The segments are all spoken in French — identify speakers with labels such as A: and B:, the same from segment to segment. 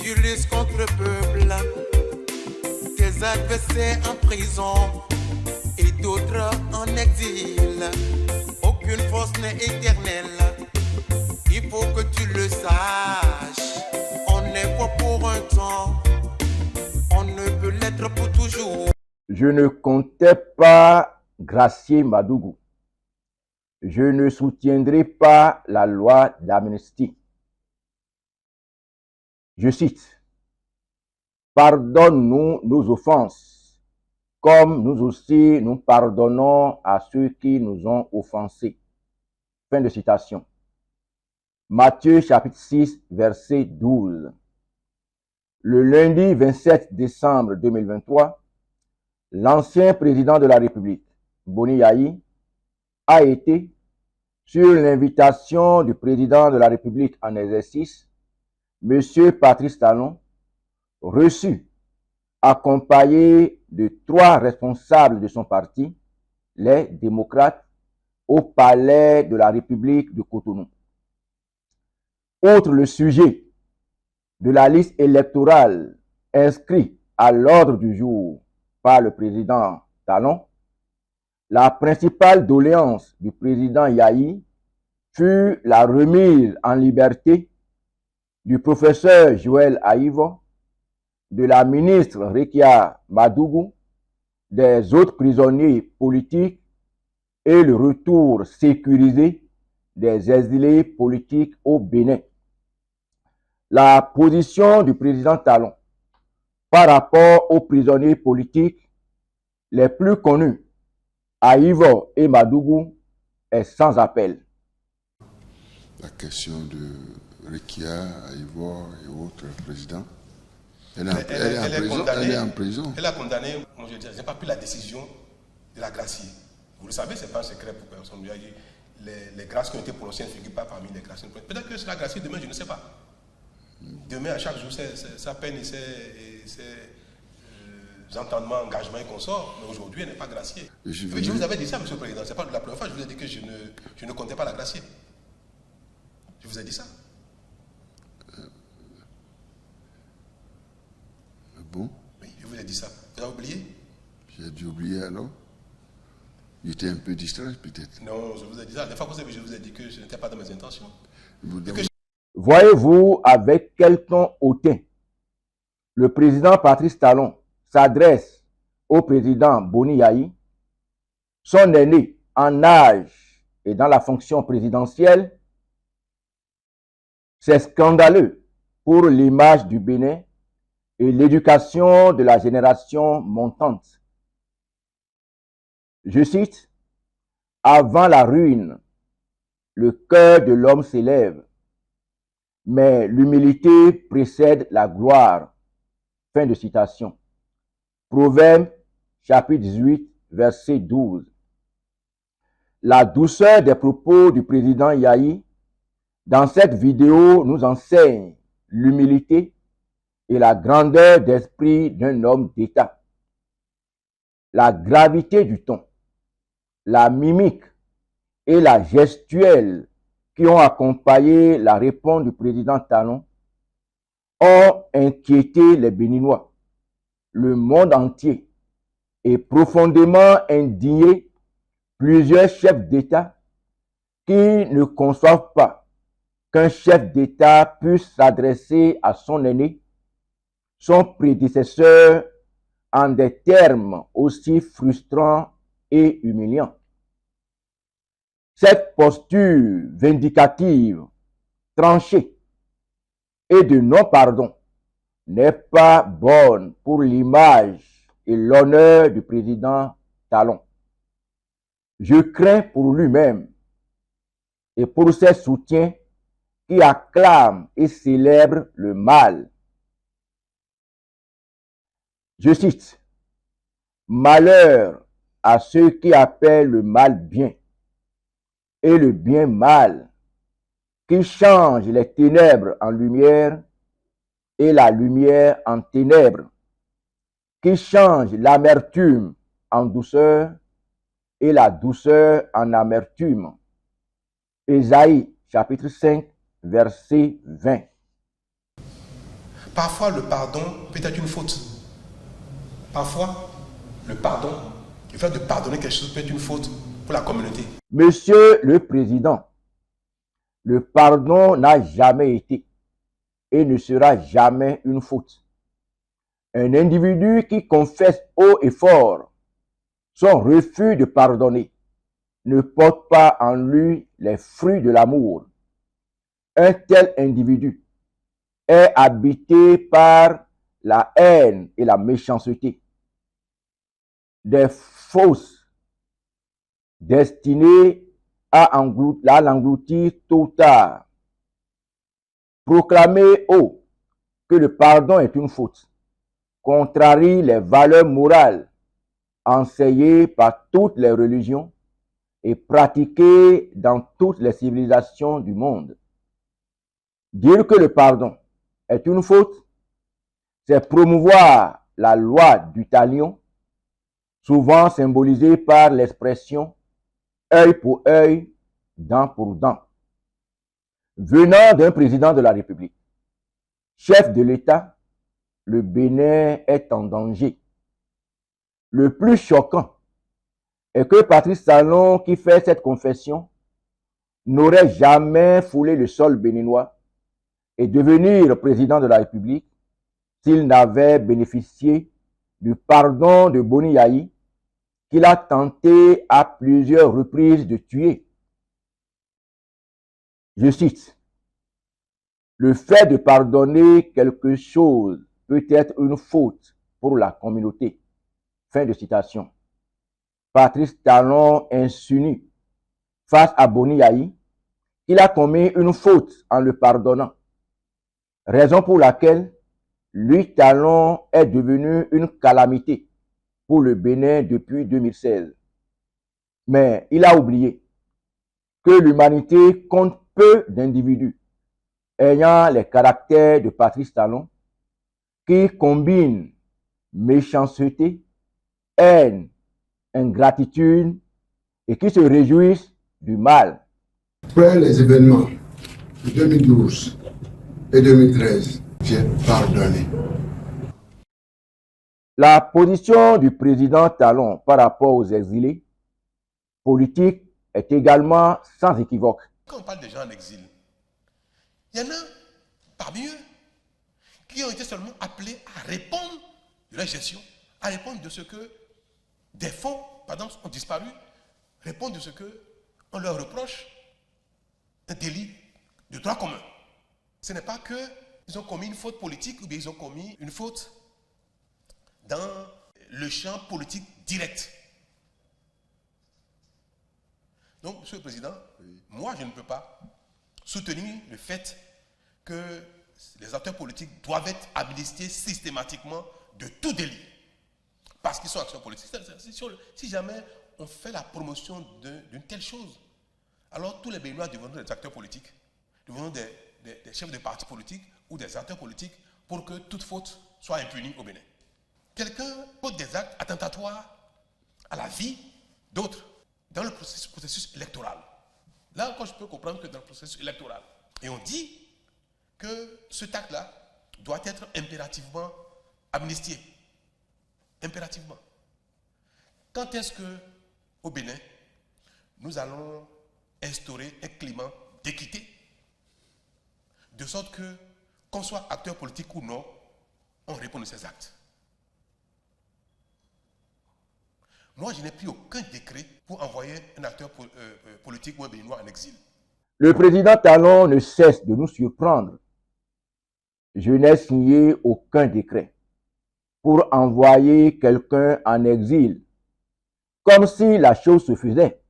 A: Tu luttes contre le peuple, tes adversaires en prison et d'autres en exil. Aucune force n'est éternelle, il faut que tu le saches. On est fort pour un temps, on ne peut l'être pour toujours.
B: Je ne comptais pas gracier Madougou. Je ne soutiendrai pas la loi d'amnistie. Je cite, « Pardonne-nous nos offenses, comme nous aussi nous pardonnons à ceux qui nous ont offensés. » Fin de citation. Matthieu chapitre 6, verset 12. Le lundi 27 décembre 2023, l'ancien président de la République, Boni Yayi, a été, sur l'invitation du président de la République en exercice, M. Patrice Talon, reçu, accompagné de 3 responsables de son parti, les démocrates, au palais de la République de Cotonou. Outre le sujet de la liste électorale inscrite à l'ordre du jour par le président Talon, la principale doléance du président Yayi fut la remise en liberté du professeur Joël Aïvo, de la ministre Rekia Madougou, des autres prisonniers politiques et le retour sécurisé des exilés politiques au Bénin. La position du président Talon par rapport aux prisonniers politiques les plus connus, Aïvo et Madougou, est sans appel.
C: La question de Rekia, Aïvo et autres présidents, elle est en prison.
D: Elle a condamné, moi je dis, je n'ai pas pris la décision de la gracier. Vous le savez, ce n'est pas un secret pour personne. Les grâces qui ont été prononcées ne figurent pas parmi les grâces. Peut-être que c'est la gracier demain, je ne sais pas. Demain, à chaque jour, sa peine et ses entendements, engagements et consorts, mais aujourd'hui, elle n'est pas graciée. Je vous avais dit ça, monsieur le président, ce n'est pas la première fois, je vous ai dit que je ne comptais pas la gracier. Je vous ai dit ça.
C: Bon?
D: Oui, je vous ai dit ça. Vous avez oublié?
C: J'ai dû oublier alors. J'étais un peu distrait peut-être.
D: Non, je vous ai dit ça. La fois que je vous ai dit que je n'étais pas dans mes intentions.
B: Voyez-vous avec quel ton hautain le président Patrice Talon s'adresse au président Boni Yayi, son aîné en âge et dans la fonction présidentielle. C'est scandaleux pour l'image du Bénin et l'éducation de la génération montante. Je cite, « Avant la ruine, le cœur de l'homme s'élève, mais l'humilité précède la gloire. » Fin de citation. Proverbe, chapitre 18, verset 12. La douceur des propos du président Yayi dans cette vidéo nous enseigne l'humilité et la grandeur d'esprit d'un homme d'État. La gravité du ton, la mimique et la gestuelle qui ont accompagné la réponse du président Talon ont inquiété les Béninois, le monde entier, et profondément indigné plusieurs chefs d'État qui ne conçoivent pas qu'un chef d'État puisse s'adresser à son aîné, son prédécesseur, en des termes aussi frustrants et humiliants. Cette posture vindicative, tranchée et de non-pardon n'est pas bonne pour l'image et l'honneur du président Talon. Je crains pour lui-même et pour ses soutiens qui acclament et célèbrent le mal. Je cite, « Malheur à ceux qui appellent le mal bien et le bien mal, qui changent les ténèbres en lumière et la lumière en ténèbres, qui changent l'amertume en douceur et la douceur en amertume. » Ésaïe chapitre 5, verset 20.
D: Parfois, le pardon peut être une faute. Parfois, le pardon, le fait de pardonner quelque chose peut être une faute pour la communauté.
B: Monsieur le Président, le pardon n'a jamais été et ne sera jamais une faute. Un individu qui confesse haut et fort son refus de pardonner ne porte pas en lui les fruits de l'amour. Un tel individu est habité par la haine et la méchanceté, des fausses destinées à l'engloutir tôt ou tard. Proclamer haut que le pardon est une faute contrarie les valeurs morales enseignées par toutes les religions et pratiquées dans toutes les civilisations du monde. Dire que le pardon est une faute, c'est promouvoir la loi du talion, souvent symbolisée par l'expression œil pour œil, dent pour dent. Venant d'un président de la République, chef de l'État, le Bénin est en danger. Le plus choquant est que Patrice Talon, qui fait cette confession, n'aurait jamais foulé le sol béninois et devenir président de la République s'il n'avait bénéficié du pardon de Boni Yayi, qu'il a tenté à plusieurs reprises de tuer. Je cite, « Le fait de pardonner quelque chose peut être une faute pour la communauté. » Fin de citation. Patrice Talon insinue face à Boni Yayi qu'il a commis une faute en le pardonnant, raison pour laquelle lui, Talon, est devenu une calamité pour le Bénin depuis 2016. Mais il a oublié que l'humanité compte peu d'individus ayant les caractères de Patrice Talon qui combinent méchanceté, haine, ingratitude et qui se réjouissent du mal.
C: Après les événements de 2012 et 2013, j'ai pardonné.
B: La position du président Talon par rapport aux exilés politiques est également sans équivoque.
D: Quand on parle des gens en exil, il y en a parmi eux qui ont été seulement appelés à répondre de leur gestion, à répondre de ce que des fonds, par exemple, ont disparu, répondre de ce qu'on leur reproche un délit de droit commun. Ce n'est pas qu'ils ont commis une faute politique ou bien ils ont commis une faute dans le champ politique direct. Donc, Monsieur le Président, moi je ne peux pas soutenir le fait que les acteurs politiques doivent être amnistiés systématiquement de tout délit. Parce qu'ils sont acteurs politiques. Si jamais on fait la promotion d'une telle chose, alors tous les Béninois deviendront des acteurs politiques, deviendront des chefs de partis politiques ou des acteurs politiques pour que toute faute soit impunie au Bénin. Quelqu'un pose des actes attentatoires à la vie d'autres dans le processus électoral. Là encore, je peux comprendre que dans le processus électoral. Et on dit que cet acte-là doit être impérativement amnistié. Impérativement. Quand est-ce que, au Bénin, nous allons instaurer un climat d'équité, de sorte que, qu'on soit acteur politique ou non, on répond de ces actes. Moi, je n'ai pris aucun décret pour envoyer un acteur politique ou un Béninois en exil.
B: Le président Talon ne cesse de nous surprendre. Je n'ai signé aucun décret pour envoyer quelqu'un en exil, comme si la chose se faisait,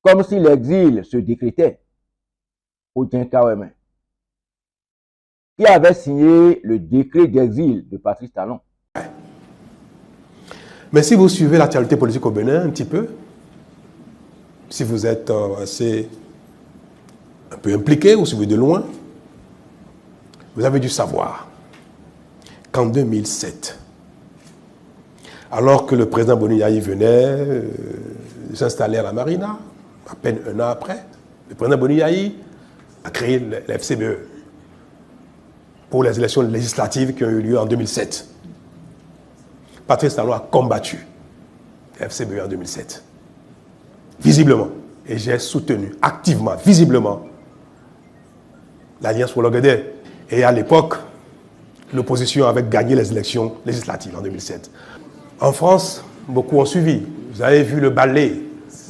B: comme si l'exil se décrétait. Oudjinkaweme, qui avait signé le décret d'exil de Patrice Talon.
D: Mais si vous suivez l'actualité politique au Bénin un petit peu, si vous êtes assez un peu impliqué ou suivi de loin, vous avez dû savoir qu'en 2007, alors que le président Boni Yayi venait s'installer à la Marina, à peine un an après, le président Boni Yayi a créé l'FCBE. pour les élections législatives qui ont eu lieu en 2007. Patrice Talon a combattu FCBE en 2007, visiblement. Et j'ai soutenu activement, visiblement, l'Alliance pour l'Ogedè. Et à l'époque, l'opposition avait gagné les élections législatives en 2007. En France, beaucoup ont suivi. Vous avez vu le ballet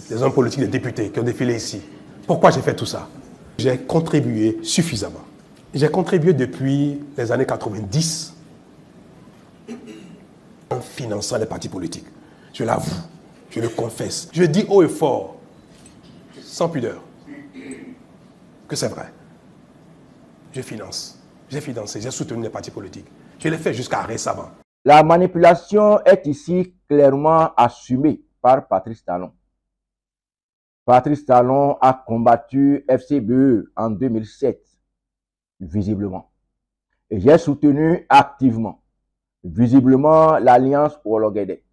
D: des hommes politiques, des députés qui ont défilé ici. Pourquoi j'ai fait tout ça? J'ai contribué suffisamment. J'ai contribué depuis les années 90 en finançant les partis politiques. Je l'avoue, je le confesse. Je dis haut et fort, sans pudeur, que c'est vrai. Je finance, j'ai financé, j'ai soutenu les partis politiques. Je l'ai fait jusqu'à récemment.
B: La manipulation est ici clairement assumée par Patrice Talon. Patrice Talon a combattu FCBE en 2007, visiblement. Et j'ai soutenu activement, visiblement, l'Alliance pour l'Ogedè.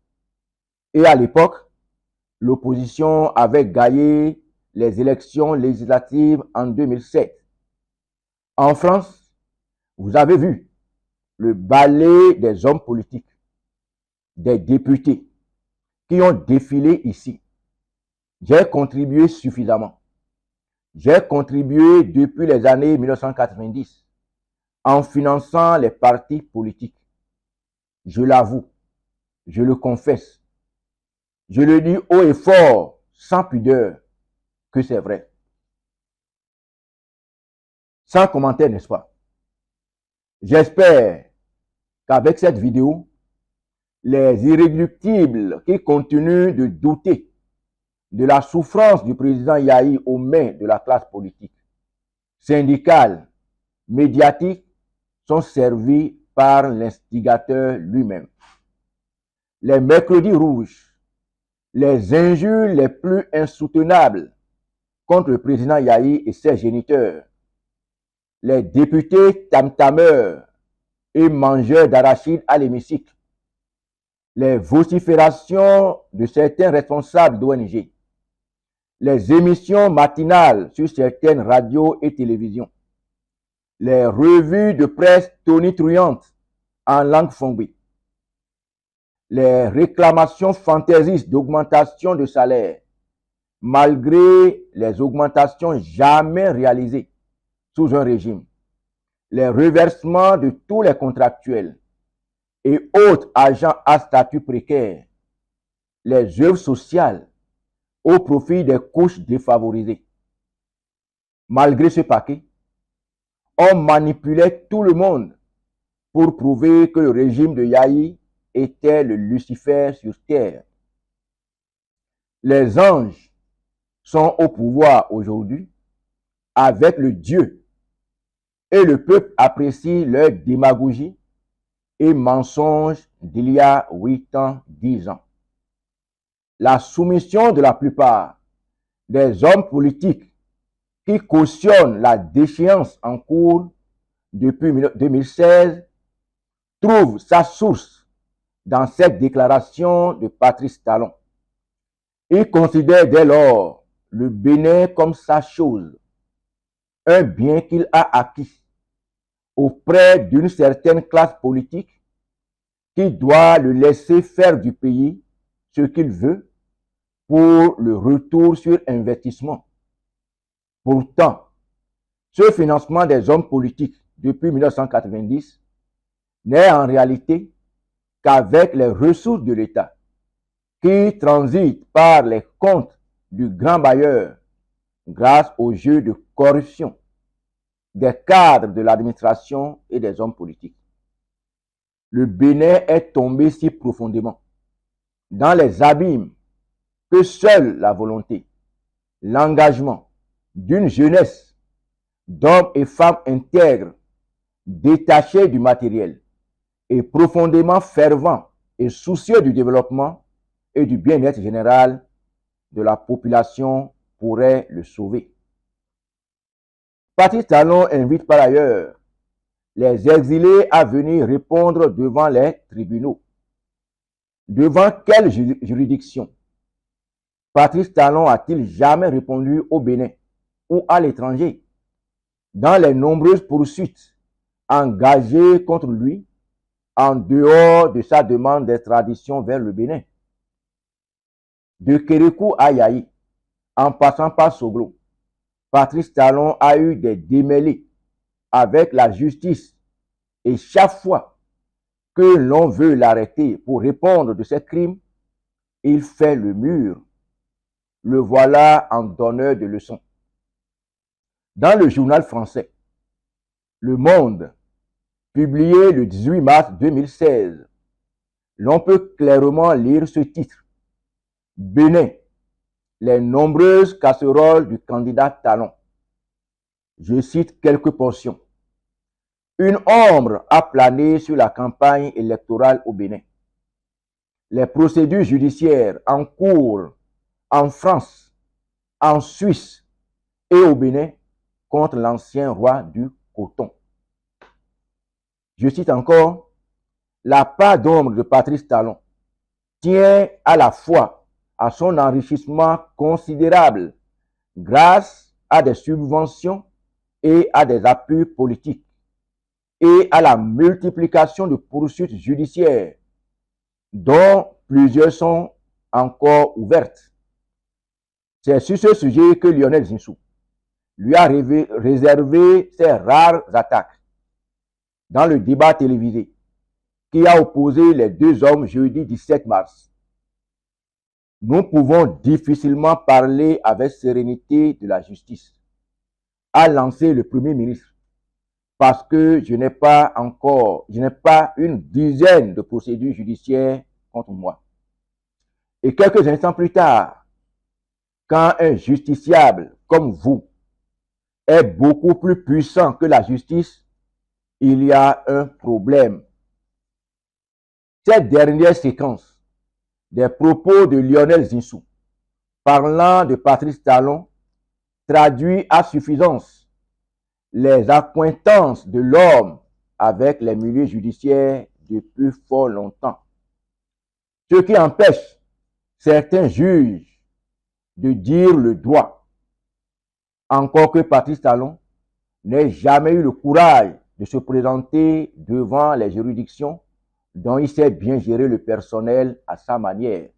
B: Et à l'époque, l'opposition avait gagné les élections législatives en 2007. En France, vous avez vu le ballet des hommes politiques, des députés qui ont défilé ici. J'ai contribué suffisamment. J'ai contribué depuis les années 1990 en finançant les partis politiques. Je l'avoue, je le confesse. Je le dis haut et fort, sans pudeur, que c'est vrai. Sans commentaire, n'est-ce pas? J'espère qu'avec cette vidéo, les irréductibles qui continuent de douter de la souffrance du président Yahi aux mains de la classe politique, syndicale, médiatique, sont servis par l'instigateur lui-même. Les mercredis rouges, les injures les plus insoutenables contre le président Yahi et ses géniteurs, les députés tam-tameurs et mangeurs d'arachides à l'hémicycle, les vociférations de certains responsables d'ONG, les émissions matinales sur certaines radios et télévisions, les revues de presse tonitruantes en langue fongbe, les réclamations fantaisistes d'augmentation de salaire, malgré les augmentations jamais réalisées sous un régime, les reversements de tous les contractuels et autres agents à statut précaire, les œuvres sociales au profit des couches défavorisées. Malgré ce paquet, on manipulait tout le monde pour prouver que le régime de Yahi était le Lucifer sur terre. Les anges sont au pouvoir aujourd'hui avec le Dieu et le peuple apprécie leur démagogie et mensonges d'il y a 8 ans, 10 ans. La soumission de la plupart des hommes politiques qui cautionnent la déchéance en cours depuis 2016 trouve sa source dans cette déclaration de Patrice Talon. Il considère dès lors le Bénin comme sa chose, un bien qu'il a acquis auprès d'une certaine classe politique qui doit le laisser faire du pays ce qu'il veut pour le retour sur investissement. Pourtant, ce financement des hommes politiques depuis 1990 n'est en réalité qu'avec les ressources de l'État qui transitent par les comptes du grand bailleur grâce au jeu de corruption des cadres de l'administration et des hommes politiques. Le Bénin est tombé si profondément dans les abîmes que seule la volonté, l'engagement d'une jeunesse, d'hommes et femmes intègres, détachés du matériel et profondément fervents et soucieux du développement et du bien-être général de la population pourrait le sauver. Patrice Talon invite par ailleurs les exilés à venir répondre devant les tribunaux. Devant quelle juridiction Patrice Talon a-t-il jamais répondu au Bénin ou à l'étranger dans les nombreuses poursuites engagées contre lui en dehors de sa demande d'extradition vers le Bénin. De Kérékou à Yayi, en passant par Soglo, Patrice Talon a eu des démêlés avec la justice et chaque fois que l'on veut l'arrêter pour répondre de ses crimes, il fait le mur. Le voilà en donneur de leçons. Dans le journal français Le Monde, publié le 18 mars 2016, l'on peut clairement lire ce titre. Bénin, les nombreuses casseroles du candidat Talon. Je cite quelques portions. Une ombre a plané sur la campagne électorale au Bénin. Les procédures judiciaires en cours en France, en Suisse et au Bénin contre l'ancien roi du coton. Je cite encore, la part d'ombre de Patrice Talon tient à la fois à son enrichissement considérable grâce à des subventions et à des appuis politiques et à la multiplication de poursuites judiciaires dont plusieurs sont encore ouvertes. C'est sur ce sujet que Lionel Zinsou lui a réservé ses rares attaques dans le débat télévisé qui a opposé les deux hommes jeudi 17 mars. Nous pouvons difficilement parler avec sérénité de la justice, a lancé le Premier ministre, parce que je n'ai pas une dizaine de procédures judiciaires contre moi. Et quelques instants plus tard, quand un justiciable comme vous est beaucoup plus puissant que la justice, il y a un problème. Cette dernière séquence des propos de Lionel Zinsou parlant de Patrice Talon traduit à suffisance les accointances de l'homme avec les milieux judiciaires depuis fort longtemps. Ce qui empêche certains juges de dire le droit, encore que Patrice Talon n'ait jamais eu le courage de se présenter devant les juridictions dont il sait bien gérer le personnel à sa manière.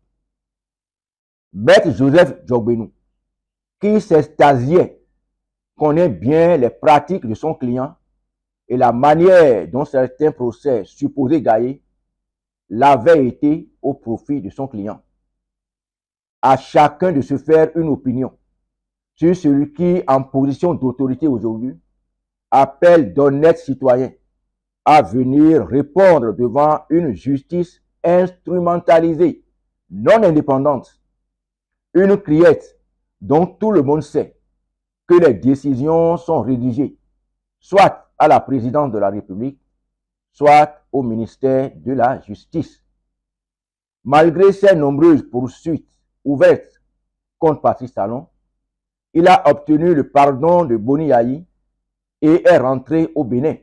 B: Maître Joseph Djogbenou, qui s'extasiait, connaît bien les pratiques de son client et la manière dont certains procès supposés gagnés l'avaient été au profit de son client. À chacun de se faire une opinion sur celui qui, en position d'autorité aujourd'hui, appelle d'honnêtes citoyens à venir répondre devant une justice instrumentalisée, non indépendante, une criette dont tout le monde sait que les décisions sont rédigées soit à la présidence de la République, soit au ministère de la Justice. Malgré ces nombreuses poursuites ouvertes contre Patrice Talon, il a obtenu le pardon de Boni Yayi et est rentré au Bénin.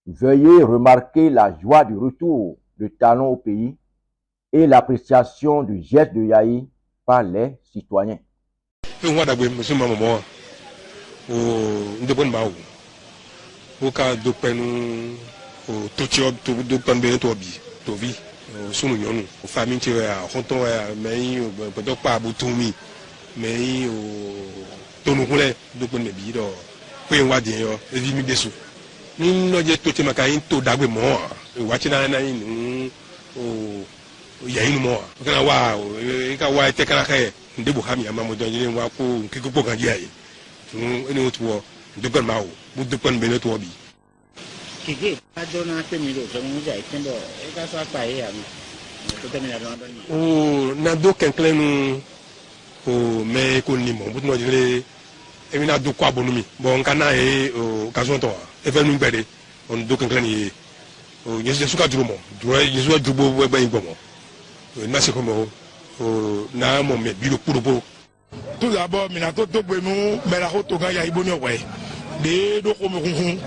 B: Veuillez remarquer la joie du retour de Talon au pays et l'appréciation du geste de Yayi par les citoyens.
D: Ni no je to te makayin to dagwe mo wachi na na inu ya inu mo kana wa ka wa te kana ka nde bu hami ama mo don je wa ko nkiko ko kan je ayi enu to de gon mawo bu de gon be no to bi kike adona te mi do so mo ja itendo e ka so pa e ami to te mi na don o na do ken klenu o me ko ni mo bu no je e mi na do kwa bonu mi bon kana e o kazo to efe nu gbede on do kan klani o yesu suka duro mo duro yesu duro bo gba igbo mo na se ko mo o na mo me bi lo puro tout d'abord mina to gbe nu me la ko to ga ya ibo ni owe de do ko mo hun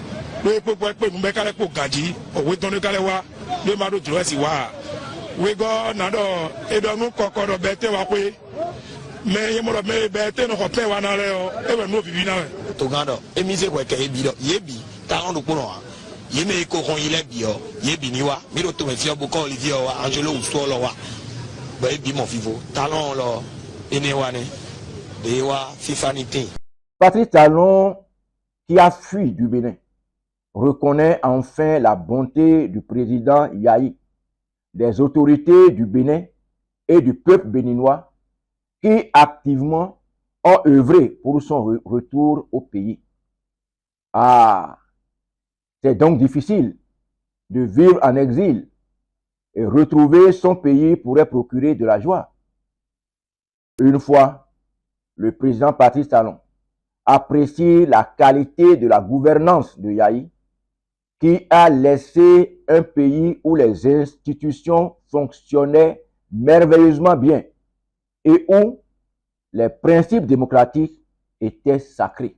D: do pe nu be kale ko gaji o we ton kale wa de ma do duro si wa we go na do e do nu kokoro be te wa pe me ye mo do me be te no ko pe wa na le o e we no bibi na to ga do e mi se ko ke bi do ye bi ta on do kuno
E: Yeme Coron il est bio, Yebiniwa, Mirotomefia Boko Olivier, Angelo Usuolowa, Baby Mofivo, Talon lo, Enewane, Dewa, Fifanité.
B: Patrice Talon, qui a fui du Bénin, reconnaît enfin la bonté du président Yahi, des autorités du Bénin et du peuple béninois qui activement ont œuvré pour son retour au pays. Ah, c'est donc difficile de vivre en exil et retrouver son pays pourrait procurer de la joie. Une fois, le président Patrice Talon apprécie la qualité de la gouvernance de Yahi, qui a laissé un pays où les institutions fonctionnaient merveilleusement bien et où les principes démocratiques étaient sacrés.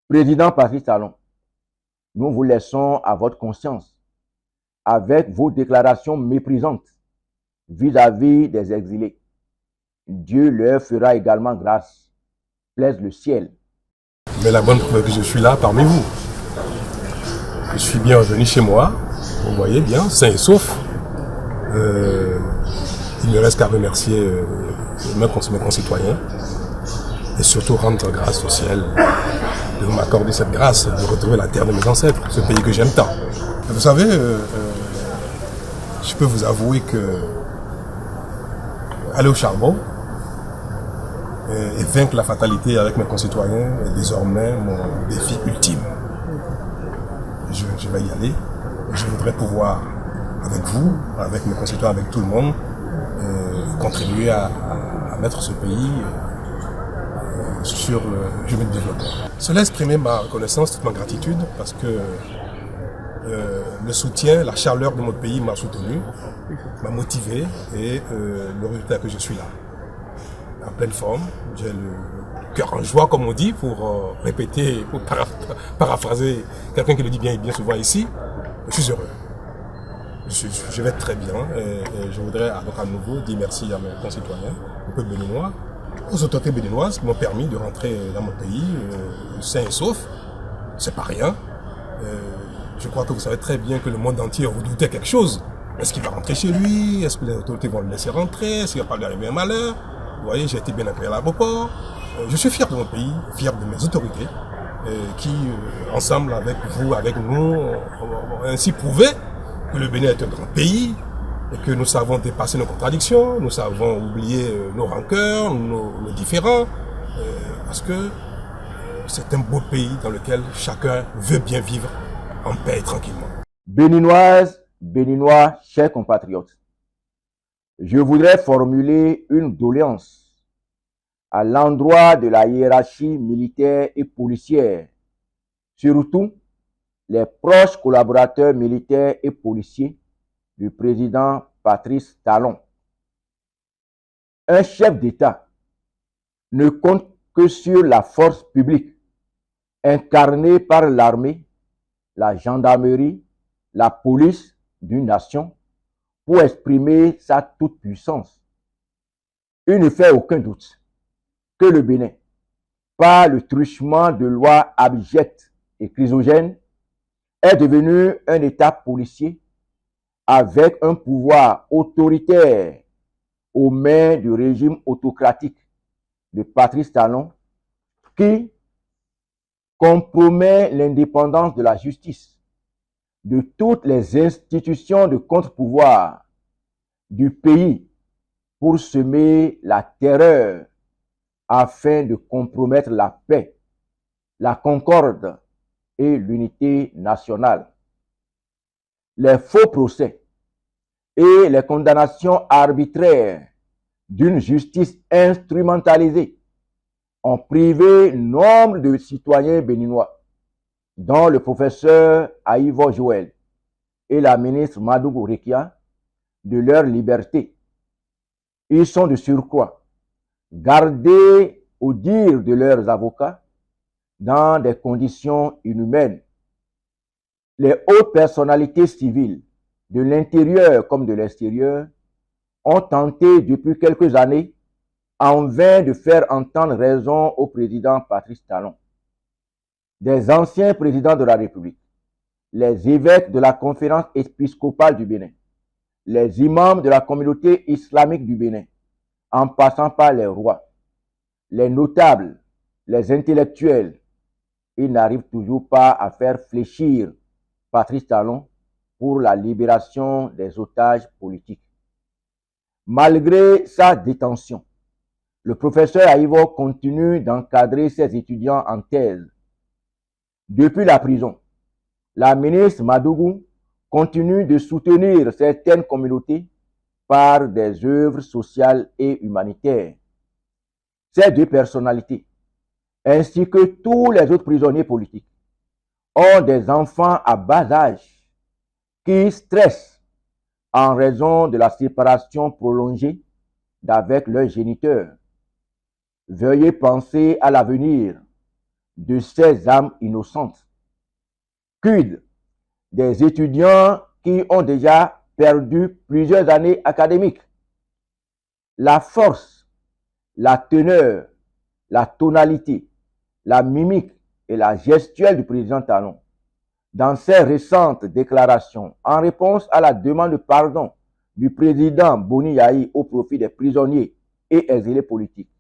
B: Président Patrice Talon, nous vous laissons à votre conscience avec vos déclarations méprisantes vis-à-vis des exilés. Dieu leur fera également grâce, plaise le ciel.
D: Mais la bonne preuve que je suis là parmi vous. Je suis bien revenu chez moi, vous voyez bien, sain et sauf. Il ne reste qu'à remercier mes concitoyens et surtout rendre grâce au ciel de m'accorder cette grâce de retrouver la terre de mes ancêtres, ce pays que j'aime tant. Vous savez, je peux vous avouer que aller au charbon et vaincre la fatalité avec mes concitoyens est désormais mon défi ultime. Je vais y aller. Je voudrais pouvoir, avec vous, avec mes concitoyens, avec tout le monde, contribuer à mettre ce pays sur le chemin de développement. Cela exprimer ma reconnaissance, toute ma gratitude, parce que le soutien, la chaleur de notre pays m'a soutenu, m'a motivé, et le résultat que je suis là, en pleine forme, j'ai le cœur en joie, comme on dit, pour répéter, pour paraphraser quelqu'un qui le dit bien souvent ici. Je suis heureux. Je vais très bien, et je voudrais à nouveau dire merci à mes concitoyens, au peuple béninois, aux autorités béninoises qui m'ont permis de rentrer dans mon pays sain et sauf. C'est pas rien. Je crois que vous savez très bien que le monde entier redoutait quelque chose. Est-ce qu'il va rentrer chez lui? Est-ce que les autorités vont le laisser rentrer? Est-ce qu'il va pas lui arriver un malheur? Vous voyez, j'ai été bien accueilli à l'aéroport. Je suis fier de mon pays, fier de mes autorités, qui, ensemble avec vous, avec nous, ont ainsi prouvé que le Bénin est un grand pays, et que nous savons dépasser nos contradictions, nous savons oublier nos rancœurs, nos différends, parce que c'est un beau pays dans lequel chacun veut bien vivre en paix et tranquillement.
B: Béninoises, Béninois, chers compatriotes, je voudrais formuler une doléance à l'endroit de la hiérarchie militaire et policière, surtout les proches collaborateurs militaires et policiers du président Patrice Talon. Un chef d'État ne compte que sur la force publique, incarnée par l'armée, la gendarmerie, la police d'une nation, pour exprimer sa toute-puissance. Il ne fait aucun doute que le Bénin, par le truchement de lois abjectes et chrysogènes, est devenu un État policier avec un pouvoir autoritaire aux mains du régime autocratique de Patrice Talon, qui compromet l'indépendance de la justice, de toutes les institutions de contre-pouvoir du pays pour semer la terreur afin de compromettre la paix, la concorde et l'unité nationale. Les faux procès et les condamnations arbitraires d'une justice instrumentalisée ont privé nombre de citoyens béninois, dont le professeur Aïvo Joël et la ministre Madougou Rekia, de leur liberté. Ils sont de surcroît gardés au dire de leurs avocats dans des conditions inhumaines. Les hautes personnalités civiles de l'intérieur comme de l'extérieur ont tenté depuis quelques années en vain de faire entendre raison au président Patrice Talon. Des anciens présidents de la République, les évêques de la conférence épiscopale du Bénin, les imams de la communauté islamique du Bénin, en passant par les rois, les notables, les intellectuels, ils n'arrivent toujours pas à faire fléchir Patrice Talon pour la libération des otages politiques. Malgré sa détention, le professeur Aïvo continue d'encadrer ses étudiants en thèse. Depuis la prison, la ministre Madougou continue de soutenir certaines communautés par des œuvres sociales et humanitaires. Ces deux personnalités, ainsi que tous les autres prisonniers politiques, ont des enfants à bas âge qui stressent en raison de la séparation prolongée d'avec leurs géniteurs. Veuillez penser à l'avenir de ces âmes innocentes. Quid des étudiants qui ont déjà perdu plusieurs années académiques? La force, la teneur, la tonalité, la mimique et la gestuelle du président Talon, dans ses récentes déclarations en réponse à la demande de pardon du président Boni Yahi au profit des prisonniers et exilés politiques,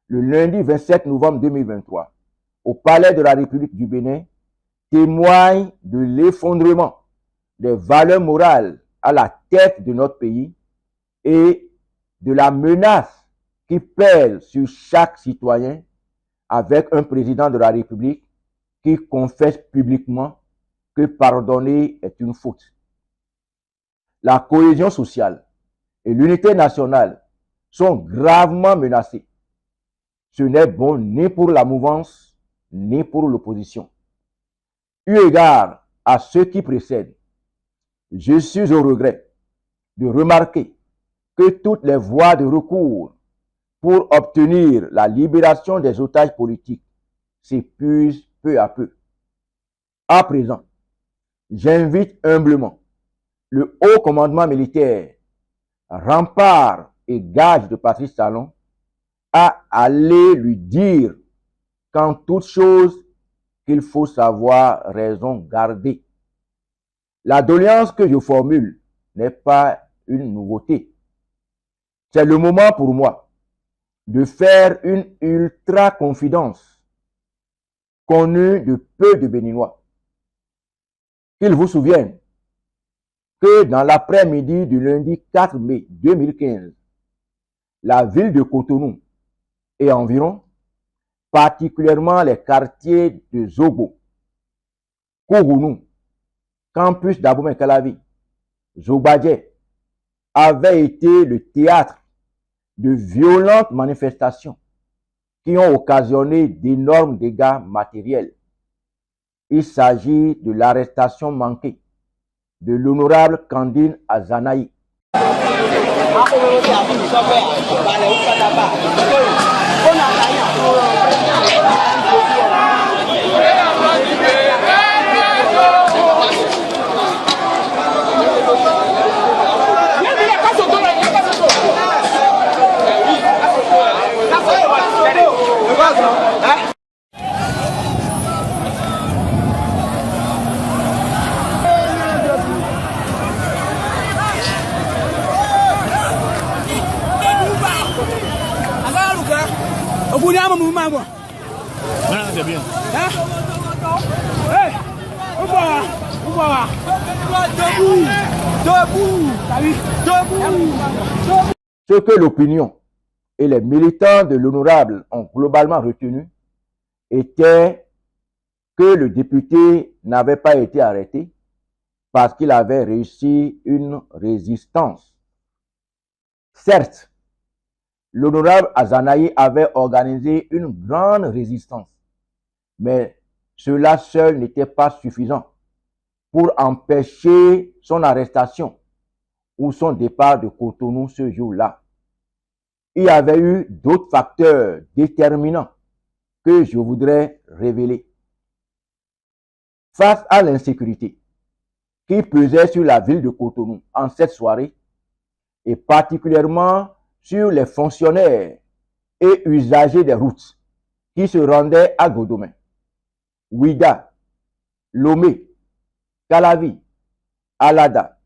B: le lundi 27 novembre 2023, au Palais de la République du Bénin, témoigne de l'effondrement des valeurs morales à la tête de notre pays et de la menace qui pèse sur chaque citoyen avec un président de la République qui confesse publiquement que pardonner est une faute. La cohésion sociale et l'unité nationale sont gravement menacées. Ce n'est bon ni pour la mouvance ni pour l'opposition. Eu égard à ce qui précède, je suis au regret de remarquer que toutes les voies de recours pour obtenir la libération des otages politiques s'épuisent peu à peu. À présent, j'invite humblement le haut commandement militaire, rempart et gage de Patrice Talon, à aller lui dire qu'en toute chose, qu'il faut savoir raison garder. La doléance que je formule n'est pas une nouveauté. C'est le moment pour moi de faire une ultra confidence connue de peu de Béninois. Qu'ils vous souviennent que dans l'après-midi du lundi 4 mai 2015, la ville de Cotonou et environ, particulièrement les quartiers de Zobo, Kourounou, campus d'Abomey-Calavi, Zobadje, avaient été le théâtre de violentes manifestations qui ont occasionné d'énormes dégâts matériels. Il s'agit de l'arrestation manquée de l'honorable Kandine Azanaï.
F: C'est bien.
B: Ce que l'opinion et les militants de l'honorable ont globalement retenu était que le député n'avait pas été arrêté parce qu'il avait réussi une résistance. Certes, l'honorable Azanaï avait organisé une grande résistance, mais cela seul n'était pas suffisant pour empêcher son arrestation ou son départ de Cotonou ce jour-là. Il y avait eu d'autres facteurs déterminants que je voudrais révéler. Face à l'insécurité qui pesait sur la ville de Cotonou en cette soirée, et particulièrement sur les fonctionnaires et usagers des routes qui se rendaient à Godomé, Ouida, Lomé, Calavi, Alada,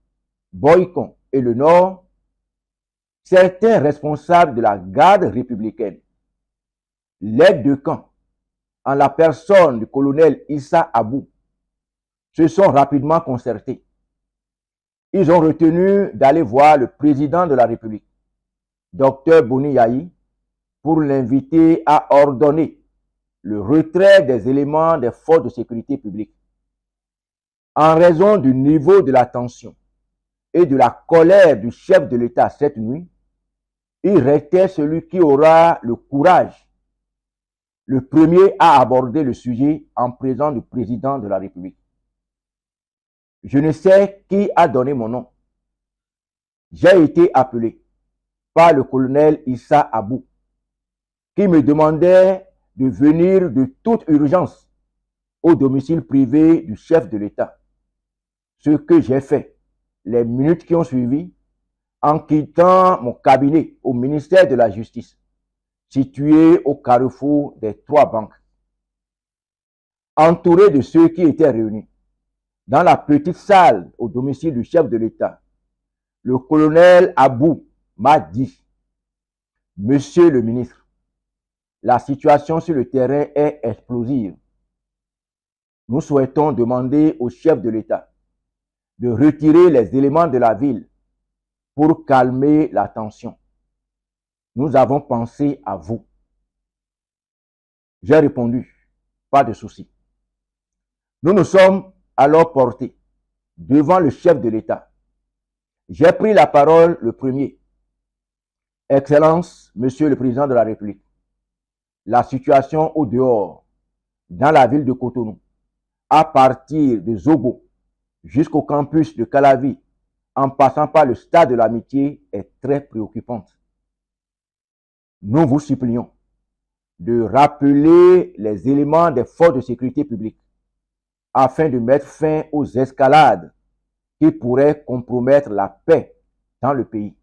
B: Boycon et le Nord, certains responsables de la garde républicaine, l'aide de camp, en la personne du colonel Issa Abou, se sont rapidement concertés. Ils ont retenu d'aller voir le président de la République, Dr Boni Yayi, pour l'inviter à ordonner le retrait des éléments des forces de sécurité publique. En raison du niveau de la tension et de la colère du chef de l'État cette nuit, il restait celui qui aura le courage, le premier à aborder le sujet en présence du président de la République. Je ne sais qui a donné mon nom. J'ai été appelé par le colonel Issa Abou, qui me demandait de venir de toute urgence au domicile privé du chef de l'État. Ce que j'ai fait les minutes qui ont suivi en quittant mon cabinet au ministère de la Justice, situé au carrefour des 3 banques. Entouré de ceux qui étaient réunis dans la petite salle au domicile du chef de l'État, le colonel Abou m'a dit: « Monsieur le ministre, la situation sur le terrain est explosive. Nous souhaitons demander au chef de l'État de retirer les éléments de la ville pour calmer la tension. Nous avons pensé à vous. » J'ai répondu: « Pas de souci. » Nous nous sommes alors portés devant le chef de l'État. J'ai pris la parole le premier. « Excellence, Monsieur le Président de la République, la situation au dehors, dans la ville de Cotonou, à partir de Zobo jusqu'au campus de Calavi, en passant par le stade de l'Amitié, est très préoccupante. Nous vous supplions de rappeler les éléments des forces de sécurité publique afin de mettre fin aux escalades qui pourraient compromettre la paix dans le pays. »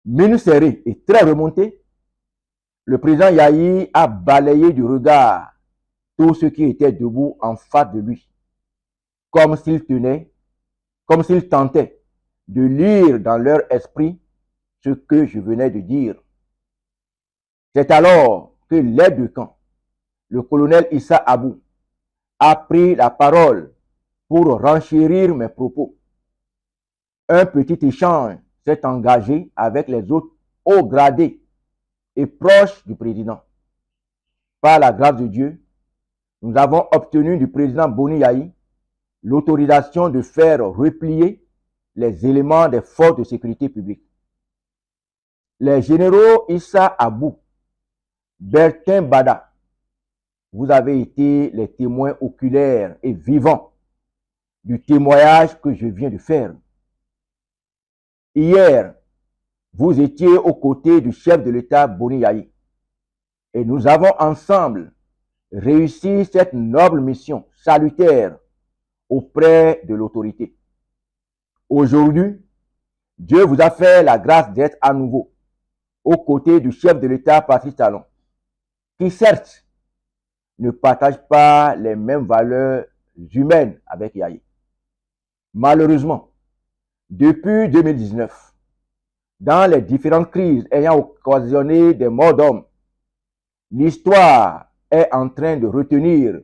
B: Mine serrée et très remontée, le président Yayi a balayé du regard tous ceux qui étaient debout en face de lui, comme s'il tentait de lire dans leur esprit ce que je venais de dire. C'est alors que l'aide de camp, le colonel Issa Abou, a pris la parole pour renchérir mes propos. Un petit échange s'est engagé avec les autres hauts gradés et proches du président. Par la grâce de Dieu, nous avons obtenu du président Boni Yayi l'autorisation de faire replier les éléments des forces de sécurité publique. Les généraux Issa Abou, Bertin Bada, vous avez été les témoins oculaires et vivants du témoignage que je viens de faire. Hier, vous étiez aux côtés du chef de l'État Boni Yayi et nous avons ensemble réussi cette noble mission salutaire auprès de l'autorité. Aujourd'hui, Dieu vous a fait la grâce d'être à nouveau aux côtés du chef de l'État Patrice Talon, qui certes ne partage pas les mêmes valeurs humaines avec Yayi. Malheureusement, depuis 2019, dans les différentes crises ayant occasionné des morts d'hommes, l'histoire est en train de retenir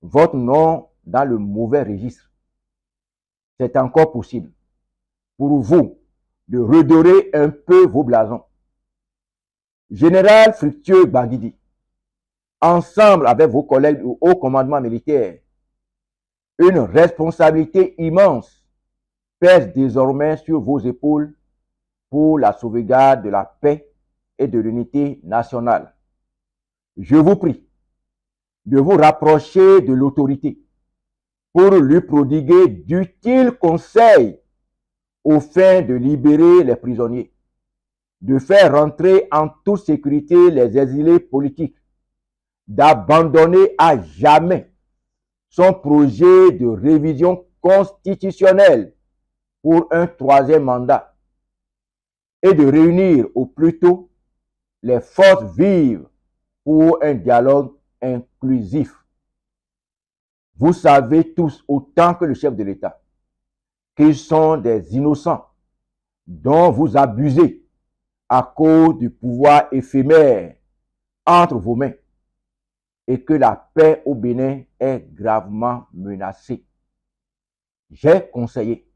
B: votre nom dans le mauvais registre. C'est encore possible pour vous de redorer un peu vos blasons. Général Fructueux Banguidi, ensemble avec vos collègues du haut commandement militaire, une responsabilité immense pèse désormais sur vos épaules pour la sauvegarde de la paix et de l'unité nationale. Je vous prie de vous rapprocher de l'autorité pour lui prodiguer d'utiles conseils aux fins de libérer les prisonniers, de faire rentrer en toute sécurité les exilés politiques, d'abandonner à jamais son projet de révision constitutionnelle pour un 3e mandat et de réunir au plus tôt les forces vives pour un dialogue inclusif. Vous savez tous, autant que le chef de l'État, qu'ils sont des innocents dont vous abusez à cause du pouvoir éphémère entre vos mains et que la paix au Bénin est gravement menacée. J'ai conseillé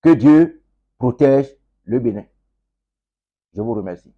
B: que Dieu protège le Bénin. Je vous remercie.